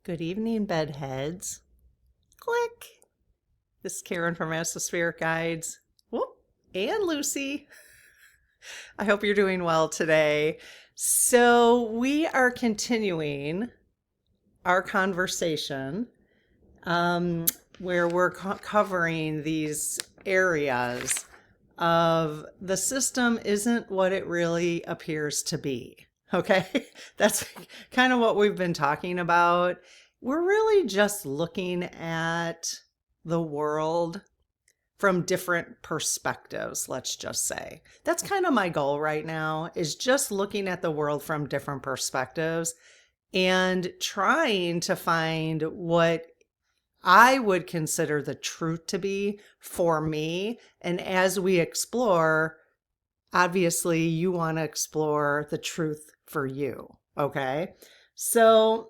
Good evening, bedheads. Click. This is Karen from Spirit Guides. Whoop. And Lucy. I hope you're doing well today. So we are continuing our conversation where we're covering these areas of the system isn't what it really appears to be. Okay, that's kind of what we've been talking about. We're really just looking at the world from different perspectives, let's just say. That's kind of my goal right now, is just looking at the world from different perspectives and trying to find what I would consider the truth to be for me. And as we explore, obviously you want to explore the truth for you. Okay. So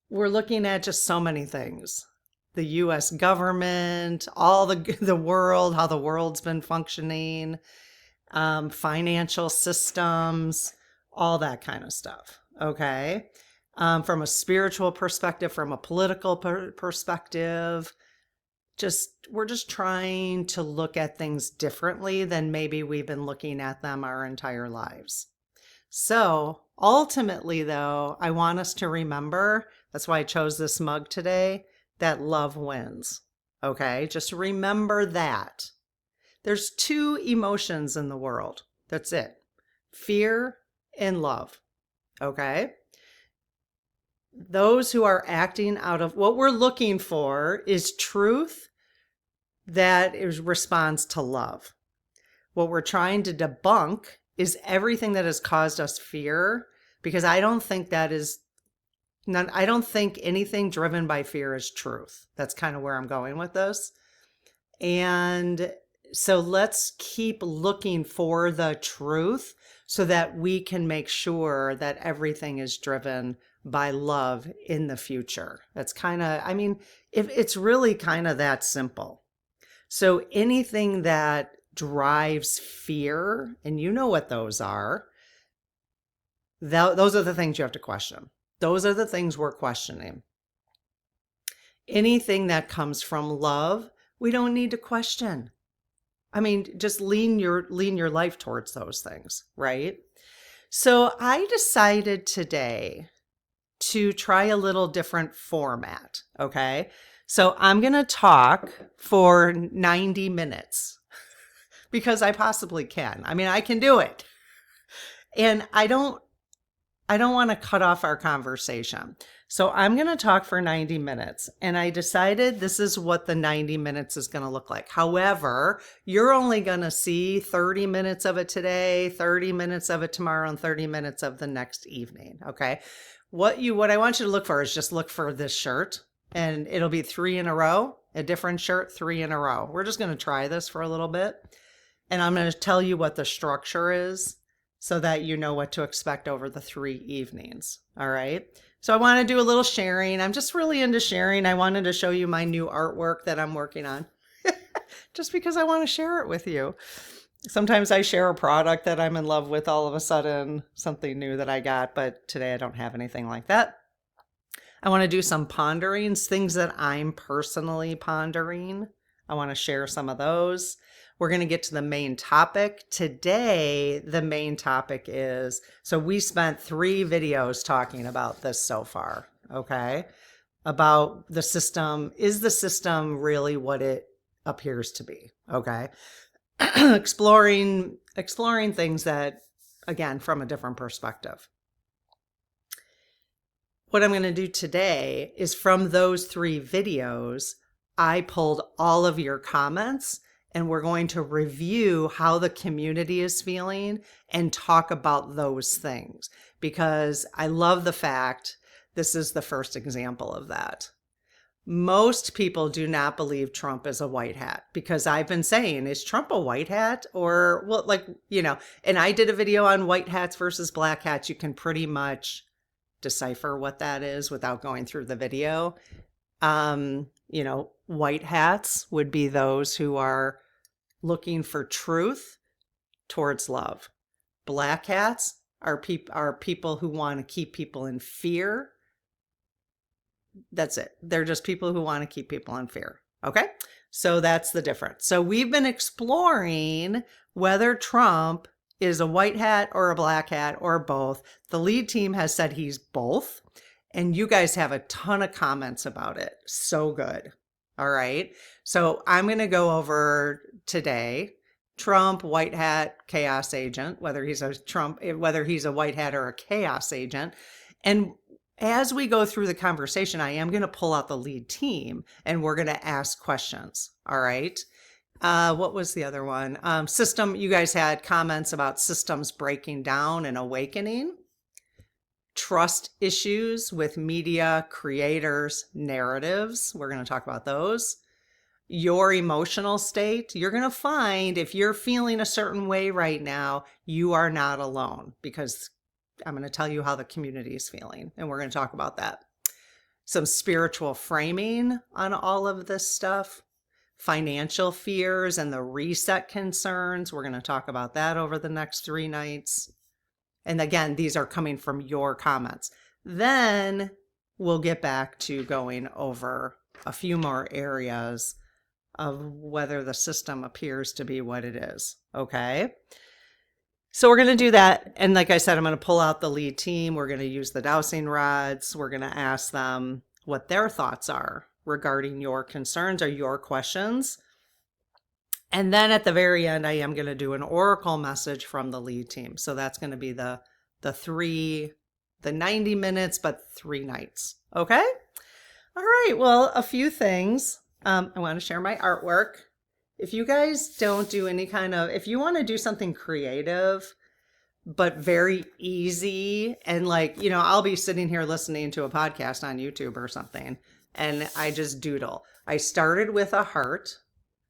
we're looking at just so many things. The US government, all the world, how the world's been functioning, financial systems, all that kind of stuff. Okay. From a spiritual perspective, from a political perspective, we're just trying to look at things differently than maybe we've been looking at them our entire lives. So ultimately, though, I want us to remember, that's why I chose this mug today, that love wins. Okay, just remember that. There's two emotions in the world. That's it. Fear and love. Okay. Those who are acting out of what we're looking for is truth that responds to love. What we're trying to debunk is everything that has caused us fear, because I don't think anything driven by fear is truth. That's kind of where I'm going with this. And so let's keep looking for the truth so that we can make sure that everything is driven by love in the future. That's kind of, it's really kind of that simple. So anything that drives fear, and you know what those are, those are the things you have to question. Those are the things we're questioning. Anything that comes from love, we don't need to question. Just lean your life towards those things, right? So I decided today to try a little different format, okay? So I'm going to talk for 90 minutes because I possibly can. I can do it. And I don't want to cut off our conversation. So I'm going to talk for 90 minutes. And I decided this is what the 90 minutes is going to look like. However, you're only going to see 30 minutes of it today, 30 minutes of it tomorrow, and 30 minutes of the next evening. Okay. What I want you to look for is just look for this shirt, and it'll be 3 in a row, a different shirt, 3 in a row. We're just going to try this for a little bit. And I'm going to tell you what the structure is so that you know what to expect over the 3 evenings. All right. So I want to do a little sharing. I'm just really into sharing. I wanted to show you my new artwork that I'm working on just because I want to share it with you. Sometimes I share a product that I'm in love with, all of a sudden, something new that I got, but today I don't have anything like that. I want to do some ponderings, things that I'm personally pondering. I want to share some of those. We're going to get to the main topic. Today, the main topic is, so we spent 3 videos talking about this so far, okay? About the system. Is the system really what it appears to be, okay? exploring things that, again, from a different perspective. What I'm going to do today is from those 3 videos, I pulled all of your comments, and we're going to review how the community is feeling and talk about those things, because I love the fact this is the first example of that. Most people do not believe Trump is a white hat, because I've been saying, is Trump a white hat? Or, well, and I did a video on white hats versus black hats. You can pretty much decipher what that is without going through the video. White hats would be those who are looking for truth towards love. Black hats are people who want to keep people in fear That's it. They're just people who want to keep people in fear. Okay? So that's the difference. So we've been exploring whether Trump is a white hat or a black hat or both. The lead team has said he's both. And you guys have a ton of comments about it. So good. All right. So I'm going to go over today Trump, white hat, chaos agent, whether he's a white hat or a chaos agent. And as we go through the conversation, I am going to pull out the lead team and we're going to ask questions. All right. What was the other one? System. You guys had comments about systems breaking down and awakening. Trust issues with media, creators, narratives. We're going to talk about those. Your emotional state. You're going to find if you're feeling a certain way right now, you are not alone, because I'm going to tell you how the community is feeling, and we're going to talk about that. Some spiritual framing on all of this stuff. Financial fears and the reset concerns. We're going to talk about that over the next 3 nights. And again, these are coming from your comments. Then we'll get back to going over a few more areas of whether the system appears to be what it is. Okay. So we're going to do that. And like I said, I'm going to pull out the lead team. We're going to use the dowsing rods. We're going to ask them what their thoughts are regarding your concerns or your questions. And then at the very end, I am going to do an oracle message from the lead team. So that's going to be the 90 minutes, but 3 nights. Okay. All right. Well, a few things. I want to share my artwork. If you guys don't do if you want to do something creative, but very easy, and I'll be sitting here listening to a podcast on YouTube or something, and I just doodle. I started with a heart,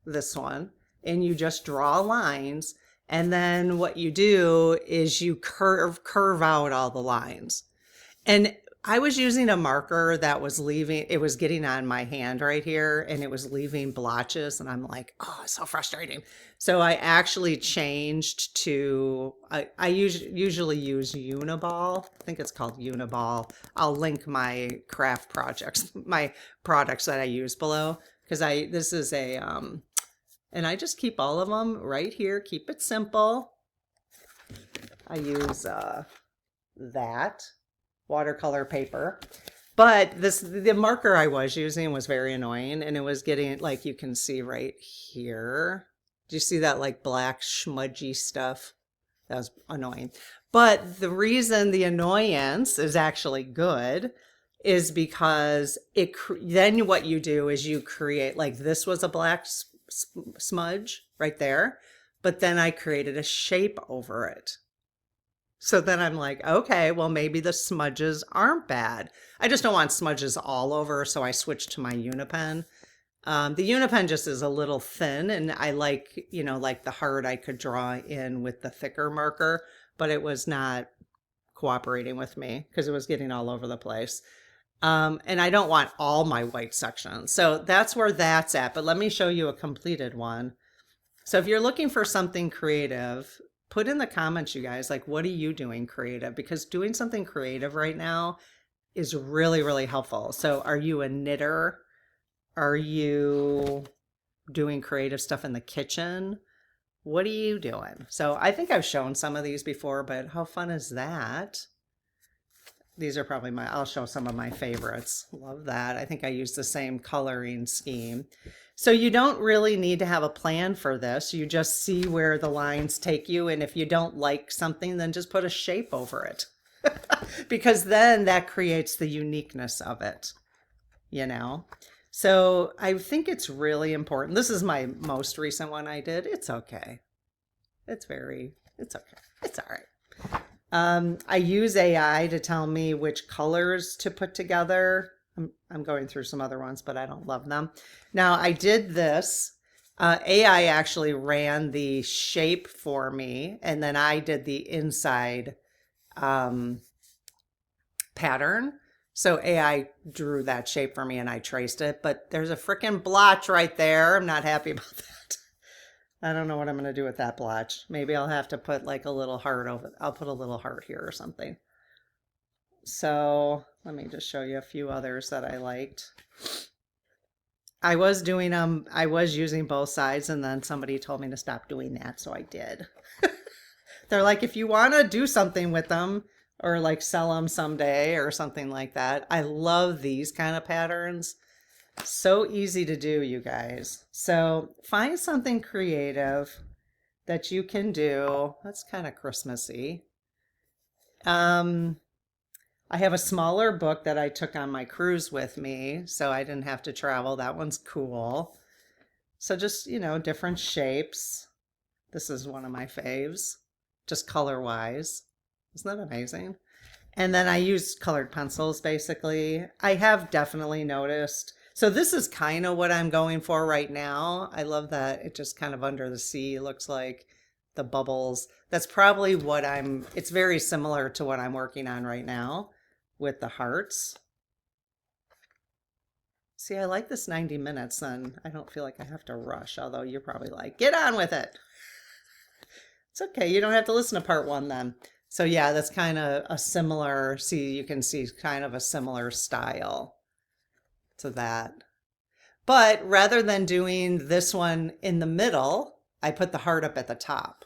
this one, and you just draw lines. And then what you do is you curve out all the lines. And I was using a marker that was it was getting on my hand right here, and it was leaving blotches. And I'm like, oh, it's so frustrating. So I actually changed to, I usually use Uniball. I think it's called Uniball. I'll link my craft projects, my products that I use below, because this is and I just keep all of them right here. Keep it simple. I use that watercolor paper, but the marker I was using was very annoying, and it was getting, you can see right here. Do you see that black smudgy stuff? That was annoying. But the reason the annoyance is actually good is because then what you do is you create, this was a black smudge right there, but then I created a shape over it. So then I'm like, okay, well, maybe the smudges aren't bad. I just don't want smudges all over, so I switched to my Unipen. The Unipen just is a little thin, and I like the heart I could draw in with the thicker marker, but it was not cooperating with me because it was getting all over the place. And I don't want all my white sections. So that's where that's at. But let me show you a completed one. So if you're looking for something creative, put in the comments, you guys, what are you doing creative? Because doing something creative right now is really, really helpful. So are you a knitter? Are you doing creative stuff in the kitchen? What are you doing? So I think I've shown some of these before, but how fun is that? These are probably I'll show some of my favorites. Love that. I think I use the same coloring scheme. So you don't really need to have a plan for this. You just see where the lines take you. And if you don't like something, then just put a shape over it. Because then that creates the uniqueness of it, So I think it's really important. This is my most recent one I did. It's okay. It's okay. It's all right. I use AI to tell me which colors to put together. I'm going through some other ones, but I don't love them. Now I did this. AI actually ran the shape for me, and then I did the inside pattern. So AI drew that shape for me and I traced it, but there's a freaking blotch right there. I'm not happy about that. I don't know what I'm going to do with that blotch. Maybe I'll have to put a little heart over. I'll put a little heart here or something. So Let me just show you a few others that I liked. I was doing I was using both sides, and then somebody told me to stop doing that, so I did. They're like, if you want to do something with them or like sell them someday or something like that. I love these kind of patterns. So easy to do, you guys. So find something creative that you can do. That's kind of Christmassy. I have a smaller book that I took on my cruise with me, so I didn't have to travel. That one's cool. So just, you know, different shapes. This is one of my faves, just color-wise. Isn't that amazing? And then I use colored pencils, basically. I have definitely noticed. So this is kind of what I'm going for right now. I love that it just kind of under the sea looks like the bubbles. That's probably what it's very similar to what I'm working on right now with the hearts. See, I like this 90 minutes, and I don't feel like I have to rush, although you're probably like, get on with it. It's okay, you don't have to listen to part 1 then. So yeah, that's kind of a similar, you can see kind of a similar style to that. But rather than doing this one in the middle, I put the heart up at the top.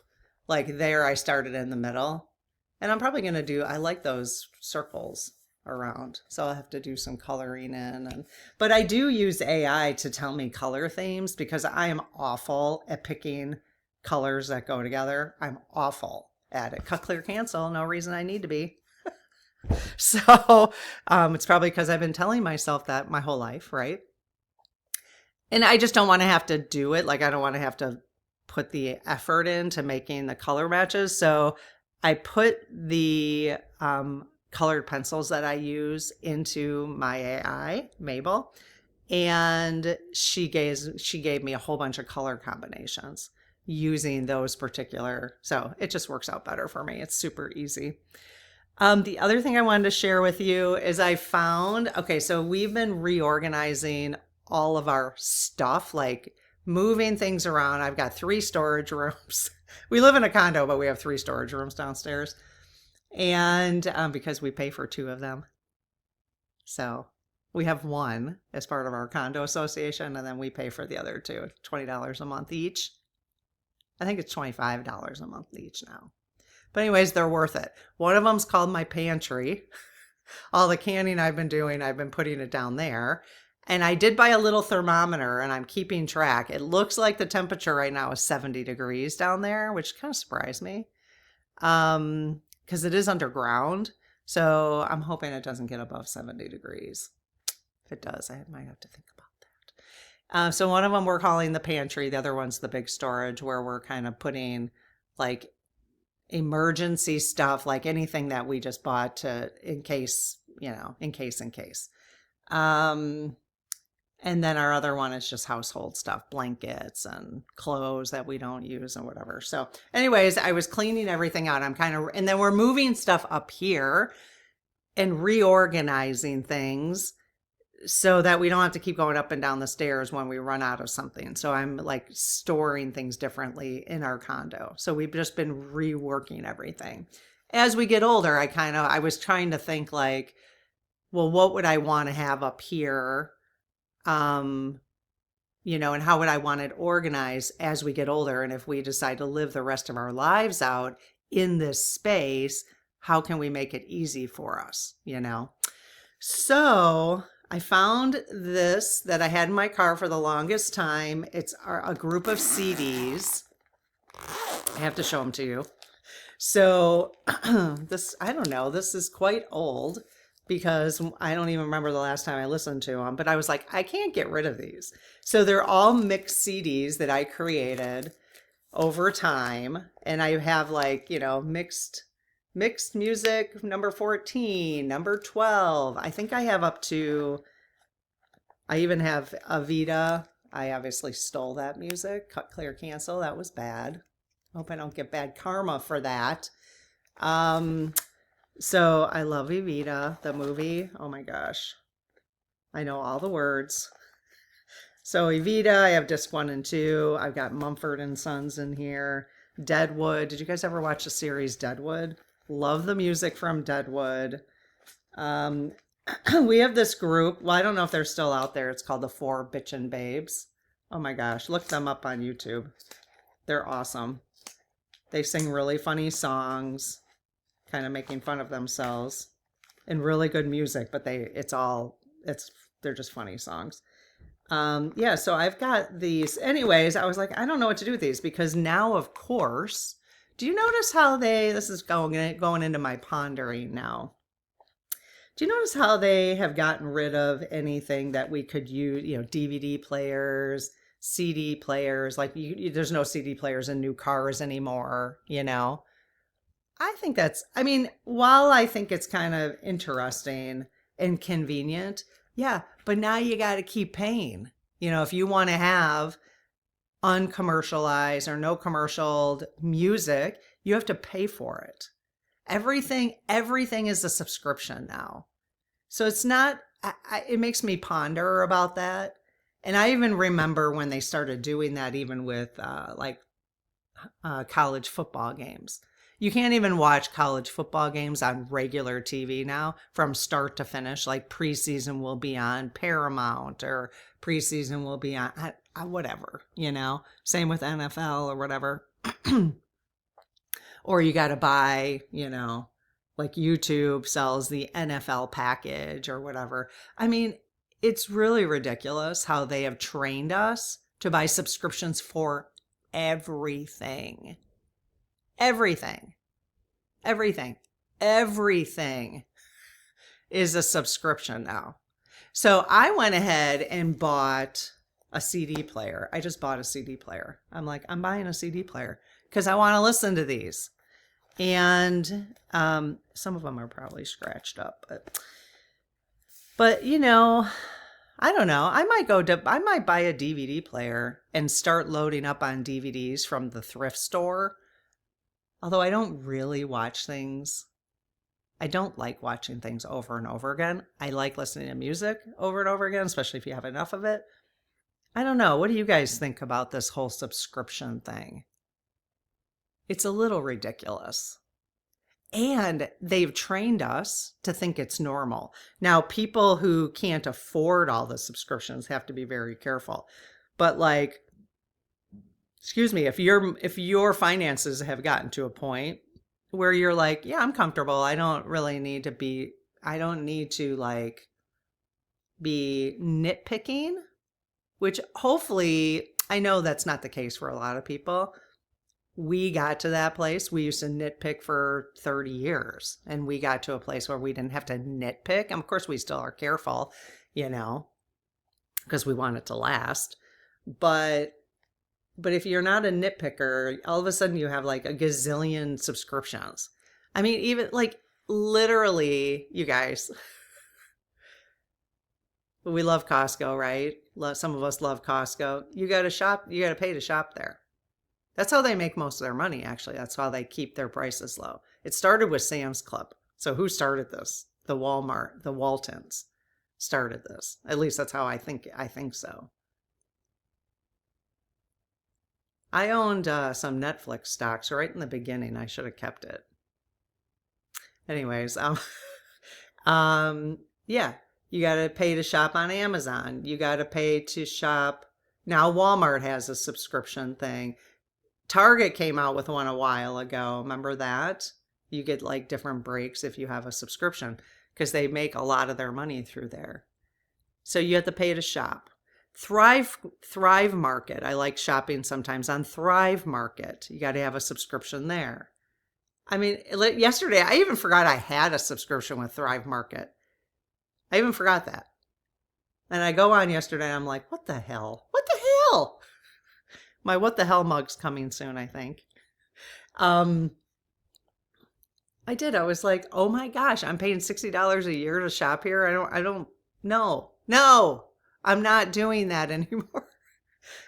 Like there, I started in the middle. And I'm probably going to I like those circles around. So I'll have to do some coloring in. But I do use AI to tell me color themes because I am awful at picking colors that go together. I'm awful at it. Cut, clear, cancel. No reason I need to be. So it's probably because I've been telling myself that my whole life, right? And I just don't want to have to do it. Like I don't want to have to put the effort into making the color matches. So I put the colored pencils that I use into my AI, Mabel, and she gave me a whole bunch of color combinations using those particular. So it just works out better for me. It's super easy. The other thing I wanted to share with you is I found, okay, so we've been reorganizing all of our stuff, like moving things around. I've got 3 storage rooms. We live in a condo, but we have 3 storage rooms downstairs. And because we pay for 2 of them. So we have 1 as part of our condo association, and then we pay for the other 2, $20 a month each. I think it's $25 a month each now. But anyways, they're worth it. One of them's called my pantry. All the canning I've been doing, I've been putting it down there. And I did buy a little thermometer, and I'm keeping track. It looks like the temperature right now is 70 degrees down there, which kind of surprised me. Because it is underground. So I'm hoping it doesn't get above 70 degrees. If it does, I might have to think about that. So one of them we're calling the pantry. The other one's the big storage, where we're kind of putting like emergency stuff, like anything that we just bought to in case. And then our other one is just household stuff, blankets and clothes that we don't use and whatever. So anyways, I was cleaning everything out. And then we're moving stuff up here and reorganizing things so that we don't have to keep going up and down the stairs when we run out of something. So I'm like storing things differently in our condo. So we've just been reworking everything. As we get older, I was trying to think like, well, what would I want to have up here? And how would I want it organized as we get older? And if we decide to live the rest of our lives out in this space, how can we make it easy for us, So I found this that I had in my car for the longest time. It's a group of CDs. I have to show them to you. So I don't know, this is quite old, because I don't even remember the last time I listened to them, but I was like, I can't get rid of these. So they're all mixed CDs that I created over time. And I have mixed music, number 14, number 12. I think I have I even have Avita. I obviously stole that music. Cut, clear, cancel. That was bad. Hope I don't get bad karma for that. So I love Evita, the movie. Oh my gosh. I know all the words. So Evita, I have disc 1 and 2. I've got Mumford and Sons in here. Deadwood. Did you guys ever watch the series Deadwood? Love the music from Deadwood. we have this group. Well, I don't know if they're still out there. It's called the Four Bitchin' Babes. Oh my gosh, look them up on YouTube. They're awesome. They sing really funny songs, kind of making fun of themselves, and really good music, but they're just funny songs. Yeah, so I've got these. Anyways, I was like, I don't know what to do with these because now, of course, do you notice how this is going into my pondering now. Do you notice how they have gotten rid of anything that we could use, DVD players, CD players, like there's no CD players in new cars anymore, I think while I think it's kind of interesting and convenient, yeah, but now you got to keep paying. If you want to have uncommercialized or no commercial music, you have to pay for it. Everything is a subscription now. So it's not, it makes me ponder about that. And I even remember when they started doing that, even with college football games. You can't even watch college football games on regular TV now from start to finish. Like preseason will be on Paramount or preseason will be on whatever, Same with NFL or whatever. Or you got to buy, like YouTube sells the NFL package or whatever. It's really ridiculous how they have trained us to buy subscriptions for everything. Everything is a subscription now. So I went ahead and bought a CD player. I just bought a CD player. I'm like, I'm buying a CD player because I want to listen to these. And some of them are probably scratched up, but I don't know. I might buy a DVD player and start loading up on DVDs from the thrift store. Although I don't really watch things. I don't like watching things over and over again. I like listening to music over and over again, especially if you have enough of it. I don't know. What do you guys think about this whole subscription thing? It's a little ridiculous. And they've trained us to think it's normal. Now, people who can't afford all the subscriptions have to be very careful. But excuse me, if your finances have gotten to a point where you're like, yeah, I'm comfortable. I don't need to be nitpicking, which hopefully, I know that's not the case for a lot of people. We got to that place. We used to nitpick for 30 years and we got to a place where we didn't have to nitpick. And of course we still are careful, because we want it to last. But if you're not a nitpicker, all of a sudden you have like a gazillion subscriptions. Even literally, you guys, we love Costco, right? Some of us love Costco. You got to pay to shop there. That's how they make most of their money, actually. That's how they keep their prices low. It started with Sam's Club. So who started this? The Waltons started this. At least that's how I think so. I owned some Netflix stocks right in the beginning. I should have kept it. Anyways, yeah, you got to pay to shop on Amazon. You got to pay to shop. Now Walmart has a subscription thing. Target came out with one a while ago. Remember that? You get different breaks if you have a subscription because they make a lot of their money through there. So you have to pay to shop. Thrive Market. I like shopping sometimes on Thrive Market. You got to have a subscription there. Yesterday, I even forgot I had a subscription with Thrive Market. I even forgot that. And I go on yesterday and I'm like, what the hell? What the hell? My what the hell mug's coming soon, I think. I did. I was like, oh my gosh, I'm paying $60 a year to shop here. No, I'm not doing that anymore.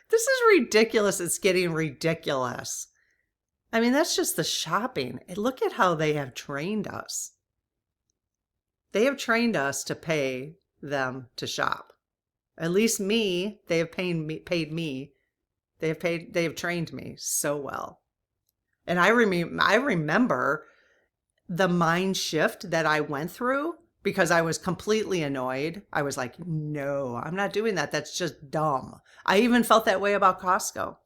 This is ridiculous. It's getting ridiculous. That's just the shopping. And look at how they have trained us. They have trained us to pay them to shop. At least me, they have paid me. They have trained me so well. And I remember the mind shift that I went through because I was completely annoyed. I was like, no, I'm not doing that. That's just dumb. I even felt that way about Costco.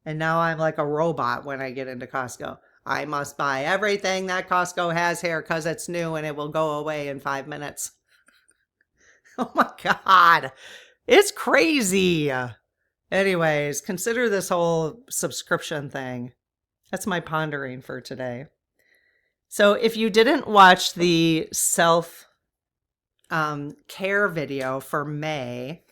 And now I'm like a robot when I get into Costco. I must buy everything that Costco has here because it's new and it will go away in 5 minutes. Oh my God. It's crazy. Anyways, consider this whole subscription thing. That's my pondering for today. So if you didn't watch the self care video for May,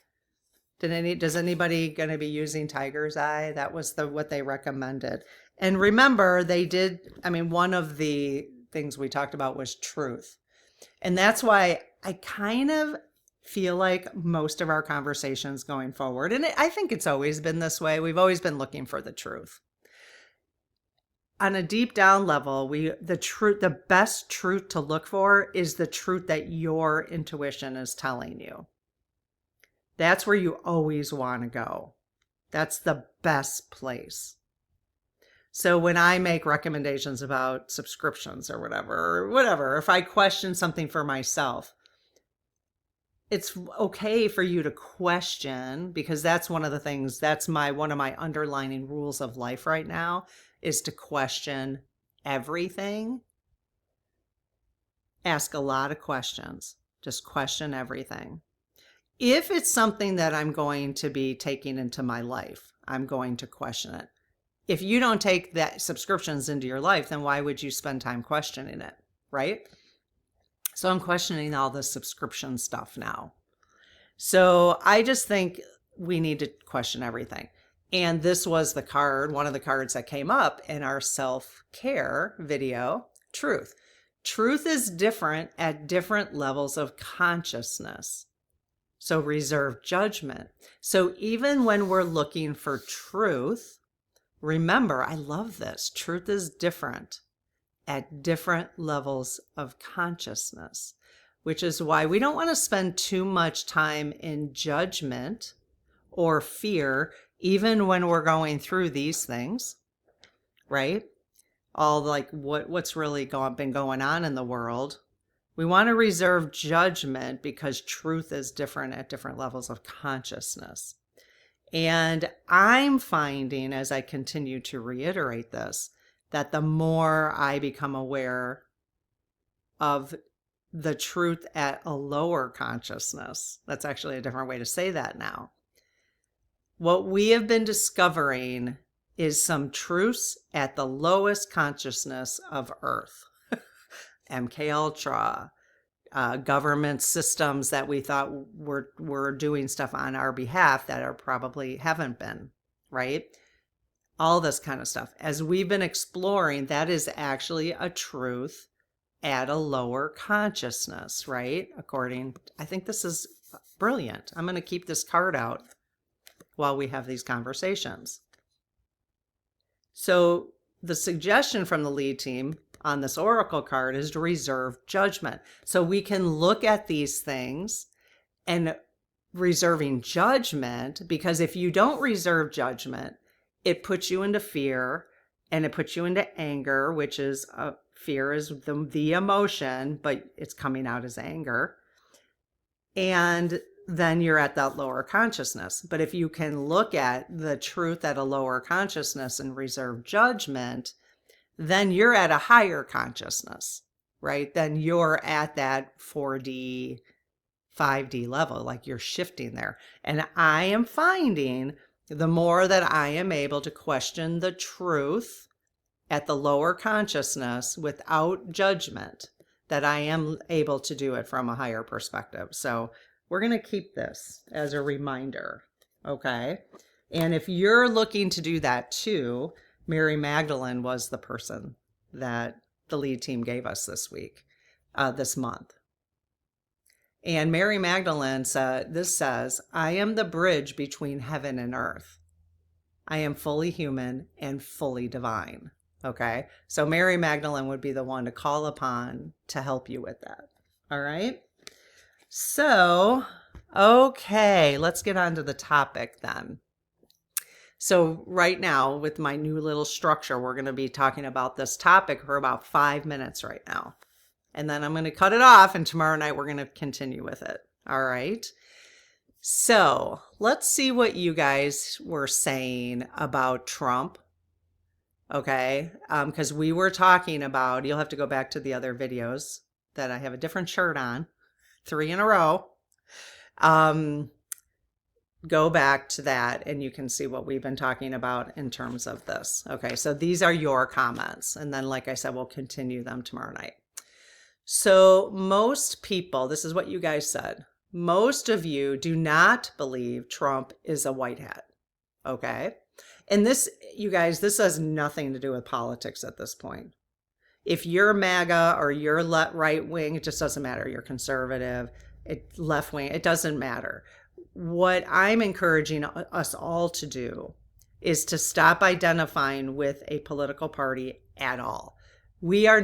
does anybody going to be using Tiger's Eye? That was what they recommended. And remember, they did, one of the things we talked about was truth. And that's why I kind of feel like most of our conversations going forward, and I think it's always been this way, we've always been looking for the truth. On a deep down level, the best truth to look for is the truth that your intuition is telling you. That's where you always want to go. That's the best place. So when I make recommendations about subscriptions or whatever, if I question something for myself, it's okay for you to question, because that's one of the things, that's one of my underlining rules of life right now, is to question everything. Ask a lot of questions. Just question everything. If it's something that I'm going to be taking into my life, I'm going to question it. If you don't take that subscriptions into your life, then why would you spend time questioning it, right? So I'm questioning all the subscription stuff now. So I just think we need to question everything. And this was one of the cards that came up in our self-care video, truth. Truth is different at different levels of consciousness. So reserve judgment. So even when we're looking for truth, remember, I love this. Truth is different at different levels of consciousness, which is why we don't want to spend too much time in judgment or fear, even when we're going through these things, right? All like what's really been going on in the world. We want to reserve judgment because truth is different at different levels of consciousness. And I'm finding, as I continue to reiterate this, that the more I become aware of the truth at a lower consciousness, that's actually a different way to say that now. What we have been discovering is some truths at the lowest consciousness of Earth. MK Ultra, government systems that we thought were doing stuff on our behalf that are probably haven't been, right? All this kind of stuff. As we've been exploring, that is actually a truth at a lower consciousness, right? I think this is brilliant. I'm going to keep this card out while we have these conversations. So the suggestion from the lead team on this oracle card is to reserve judgment. So we can look at these things and reserving judgment, because if you don't reserve judgment, it puts you into fear and it puts you into anger, which is fear is the emotion, but it's coming out as anger. And then you're at that lower consciousness. But if you can look at the truth at a lower consciousness and reserve judgment, then you're at a higher consciousness, right? Then you're at that 4D, 5D level, like you're shifting there. And I am finding the more that I am able to question the truth at the lower consciousness without judgment, that I am able to do it from a higher perspective. So we're going to keep this as a reminder, okay? And if you're looking to do that too, Mary Magdalene was the person that the lead team gave us this month. And Mary Magdalene says, I am the bridge between heaven and earth. I am fully human and fully divine. Okay, so Mary Magdalene would be the one to call upon to help you with that. All right. So, okay, let's get on to the topic then. So right now, with my new little structure, we're going to be talking about this topic for about 5 minutes right now. And then I'm going to cut it off, and tomorrow night we're going to continue with it. All right. So let's see what you guys were saying about Trump. Okay. Because we were talking about, you'll have to go back to the other videos that I have a different shirt on, 3 in a row. Go back to that and you can see what we've been talking about in terms of this. Okay, so these are your comments. And then, like I said, we'll continue them tomorrow night. So most people, this is what you guys said, most of you do not believe Trump is a white hat. Okay. And this, you guys, this has nothing to do with politics at this point. If you're MAGA or you're right wing, it just doesn't matter. You're conservative, left wing, it doesn't matter. What I'm encouraging us all to do is to stop identifying with a political party at all. We are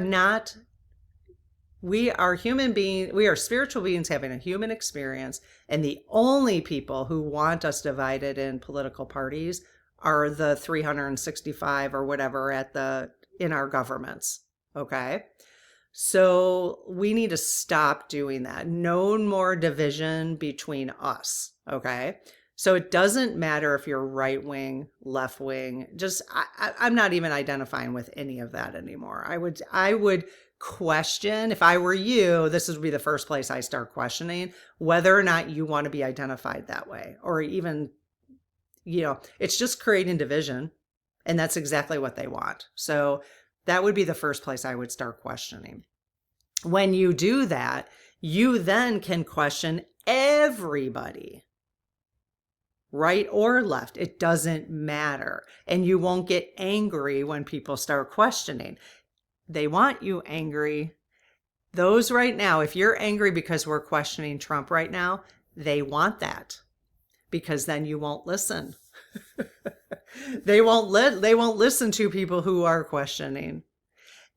human beings, we are spiritual beings having a human experience, and the only people who want us divided in political parties are the 365 or whatever in our governments. Okay. So we need to stop doing that. No more division between us. Okay. So it doesn't matter if you're right wing, left wing, I'm not even identifying with any of that anymore. I would question, if I were you, this would be the first place I start questioning whether or not you want to be identified that way, or even, it's just creating division, and that's exactly what they want. So that would be the first place I would start questioning. When you do that, you then can question everybody, right or left. It doesn't matter. And you won't get angry when people start questioning. They want you angry. Those right now, if you're angry because we're questioning Trump right now, they want that, because then you won't listen. They won't listen to people who are questioning.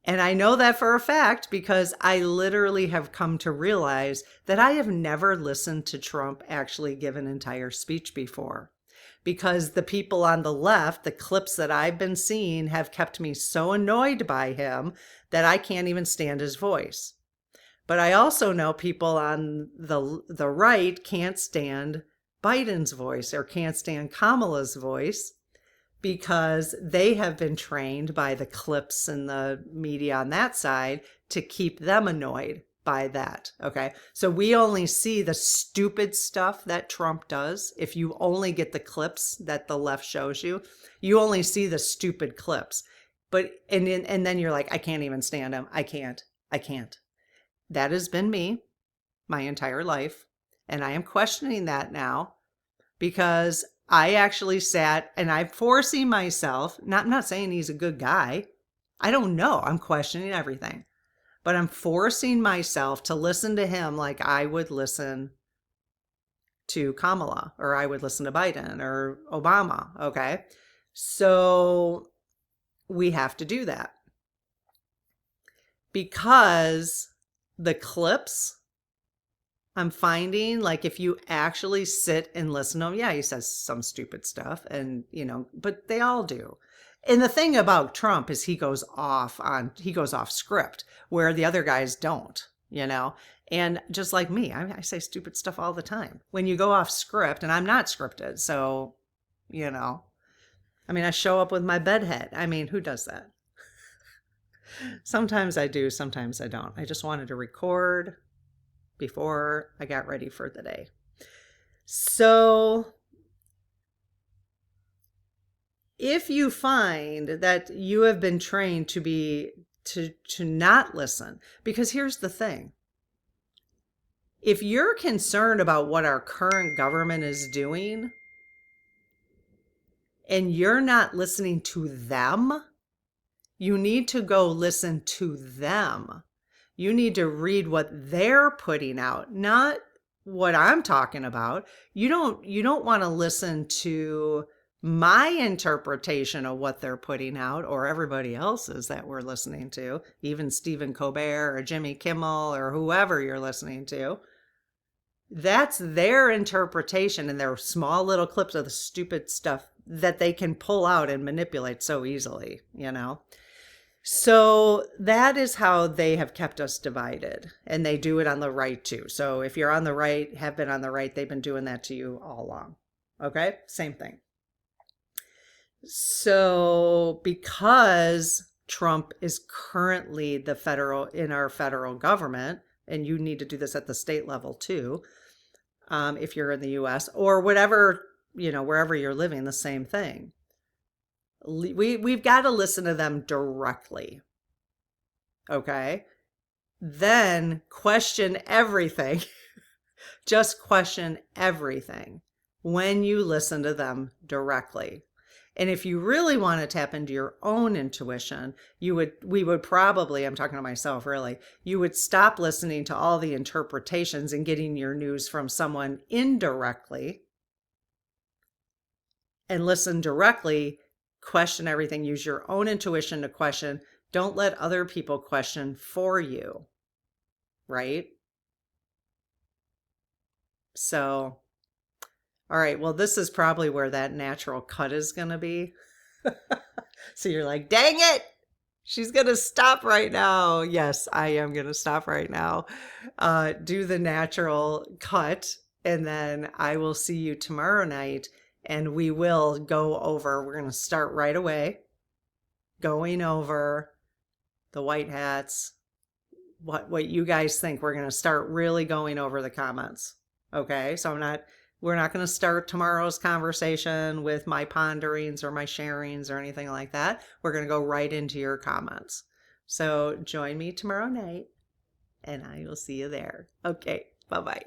And I know that for a fact because I literally have come to realize that I have never listened to Trump actually give an entire speech before, because the people on the left, the clips that I've been seeing, have kept me so annoyed by him that I can't even stand his voice. But I also know people on the right can't stand Biden's voice or can't stand Kamala's voice, because they have been trained by the clips and the media on that side to keep them annoyed by that. Okay. So we only see the stupid stuff that Trump does. If you only get the clips that the left shows you, you only see the stupid clips. But, and then you're like, I can't even stand him. I can't. That has been me my entire life. And I am questioning that now, because I actually sat and I'm forcing myself, I'm not saying he's a good guy. I don't know. I'm questioning everything, but I'm forcing myself to listen to him like I would listen to Kamala, or I would listen to Biden or Obama. Okay. So we have to do that, because the clips I'm finding, like, if you actually sit and listen to him, yeah, he says some stupid stuff, and, but they all do. And the thing about Trump is he goes off script, where the other guys don't, and just like me, I say stupid stuff all the time. When you go off script, and I'm not scripted, so, I show up with my bedhead. Who does that? Sometimes I do, sometimes I don't. I just wanted to record before I got ready for the day. So if you find that you have been trained to not listen, because here's the thing. If you're concerned about what our current government is doing and you're not listening to them, you need to go listen to them. You need to read what they're putting out, not what I'm talking about. You don't want to listen to my interpretation of what they're putting out, or everybody else's that we're listening to, even Stephen Colbert or Jimmy Kimmel or whoever you're listening to. That's their interpretation, and their small little clips of the stupid stuff that they can pull out and manipulate so easily, So that is how they have kept us divided, and they do it on the right too. So if you're on the right, have been on the right, they've been doing that to you all along. Okay, same thing. So because Trump is currently in our federal government, and you need to do this at the state level too, if you're in the US or whatever, wherever you're living, the same thing. We've got to listen to them directly. Okay. Then question everything. Just question everything when you listen to them directly. And if you really want to tap into your own intuition, we would probably, I'm talking to myself really, you would stop listening to all the interpretations and getting your news from someone indirectly and listen directly, question everything, use your own intuition to question. Don't let other people question for you, right? So, all right, well, this is probably where that natural cut is going to be. So you're like, dang it, she's going to stop right now. Yes, I am going to stop right now. Do the natural cut, and then I will see you tomorrow night, and we will go over, we're going to start right away, going over the white hats, what you guys think. We're going to start really going over the comments. Okay, so we're not going to start tomorrow's conversation with my ponderings or my sharings or anything like that. We're going to go right into your comments. So join me tomorrow night, and I will see you there. Okay, bye-bye.